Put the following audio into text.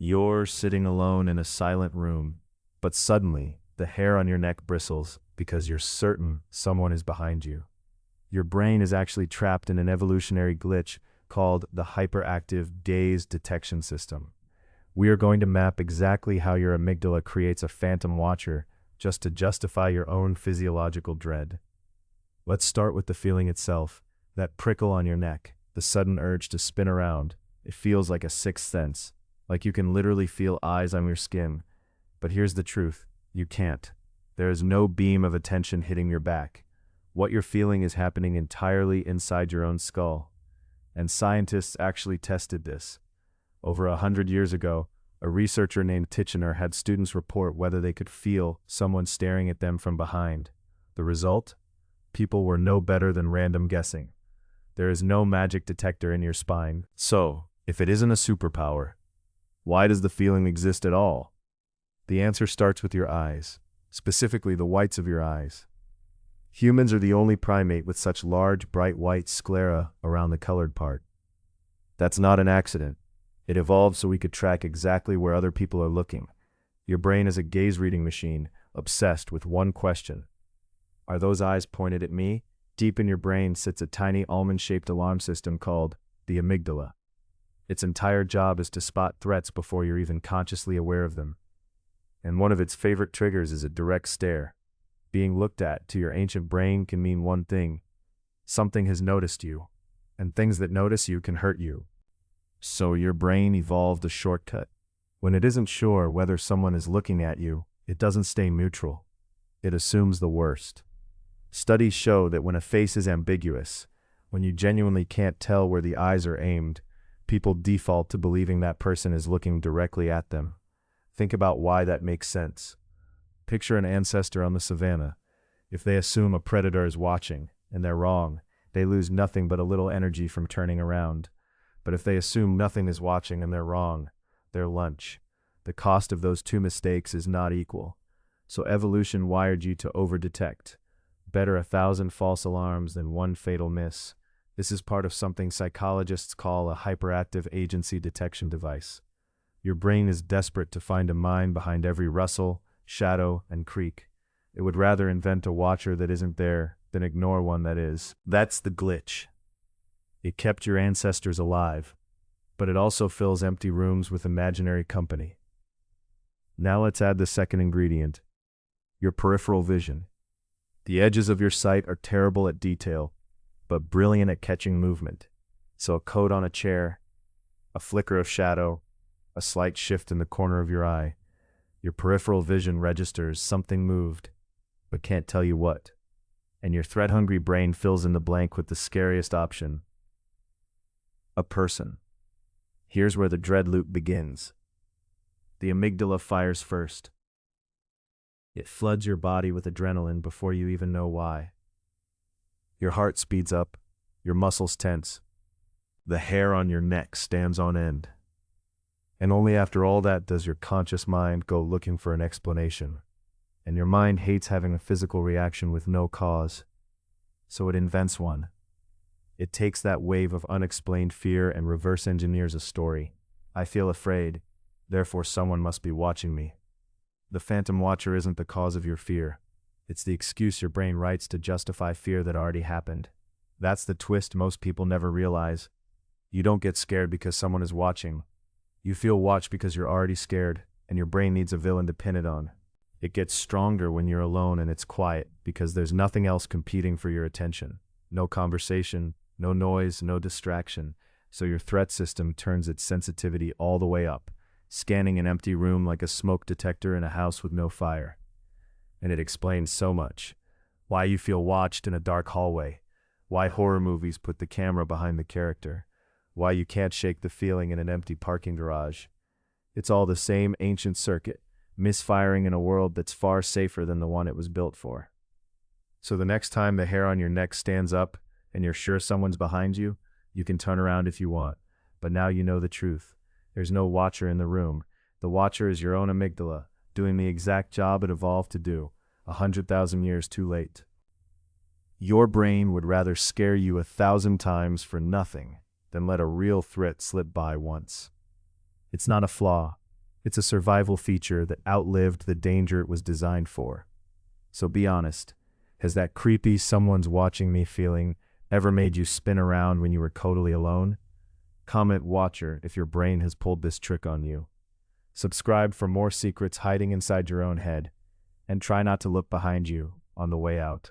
You're sitting alone in a silent room, but suddenly the hair on your neck bristles because you're certain someone is behind you. Your brain is actually trapped in an evolutionary glitch called the hyperactive gaze detection system. We are going to map exactly how your amygdala creates a phantom watcher just to justify your own physiological dread. Let's start with the feeling itself, that prickle on your neck, the sudden urge to spin around. It feels like a sixth sense, like you can literally feel eyes on your skin. But here's the truth, you can't. There is no beam of attention hitting your back. What you're feeling is happening entirely inside your own skull. And scientists actually tested this. Over 100 years ago, a researcher named Titchener had students report whether they could feel someone staring at them from behind. The result? People were no better than random guessing. There is no magic detector in your spine. So, if it isn't a superpower, why does the feeling exist at all? The answer starts with your eyes, specifically the whites of your eyes. Humans are the only primate with such large, bright white sclera around the colored part. That's not an accident. It evolved so we could track exactly where other people are looking. Your brain is a gaze-reading machine, obsessed with one question. Are those eyes pointed at me? Deep in your brain sits a tiny almond-shaped alarm system called the amygdala. Its entire job is to spot threats before you're even consciously aware of them. And one of its favorite triggers is a direct stare. Being looked at to your ancient brain can mean one thing. Something has noticed you, and things that notice you can hurt you. So your brain evolved a shortcut. When it isn't sure whether someone is looking at you, it doesn't stay neutral. It assumes the worst. Studies show that when a face is ambiguous, when you genuinely can't tell where the eyes are aimed, people default to believing that person is looking directly at them. Think about why that makes sense. Picture an ancestor on the savanna. If they assume a predator is watching, and they're wrong, they lose nothing but a little energy from turning around. But if they assume nothing is watching and they're wrong, they're lunch. The cost of those two mistakes is not equal. So evolution wired you to overdetect. Better 1,000 false alarms than one fatal miss. This is part of something psychologists call a hyperactive agency detection device. Your brain is desperate to find a mind behind every rustle, shadow, and creak. It would rather invent a watcher that isn't there than ignore one that is. That's the glitch. It kept your ancestors alive, but it also fills empty rooms with imaginary company. Now let's add the second ingredient, your peripheral vision. The edges of your sight are terrible at detail, but brilliant at catching movement. So a coat on a chair, a flicker of shadow, a slight shift in the corner of your eye. Your peripheral vision registers something moved, but can't tell you what. And your threat-hungry brain fills in the blank with the scariest option. A person. Here's where the dread loop begins. The amygdala fires first. It floods your body with adrenaline before you even know why. Your heart speeds up, your muscles tense. The hair on your neck stands on end. And only after all that does your conscious mind go looking for an explanation. And your mind hates having a physical reaction with no cause. So it invents one. It takes that wave of unexplained fear and reverse engineers a story. I feel afraid, therefore someone must be watching me. The phantom watcher isn't the cause of your fear. It's the excuse your brain writes to justify fear that already happened. That's the twist most people never realize. You don't get scared because someone is watching. You feel watched because you're already scared, and your brain needs a villain to pin it on. It gets stronger when you're alone and it's quiet, because there's nothing else competing for your attention. No conversation, no noise, no distraction. So your threat system turns its sensitivity all the way up, scanning an empty room like a smoke detector in a house with no fire. And it explains so much. Why you feel watched in a dark hallway. Why horror movies put the camera behind the character. Why you can't shake the feeling in an empty parking garage. It's all the same ancient circuit, misfiring in a world that's far safer than the one it was built for. So the next time the hair on your neck stands up and you're sure someone's behind you, you can turn around if you want. But now you know the truth. There's no watcher in the room. The watcher is your own amygdala, doing the exact job it evolved to do, 100,000 years too late. Your brain would rather scare you 1,000 times for nothing than let a real threat slip by once. It's not a flaw. It's a survival feature that outlived the danger it was designed for. So be honest, has that creepy "someone's watching me" feeling ever made you spin around when you were totally alone? Comment "Watcher" if your brain has pulled this trick on you. Subscribe for more secrets hiding inside your own head, and try not to look behind you on the way out.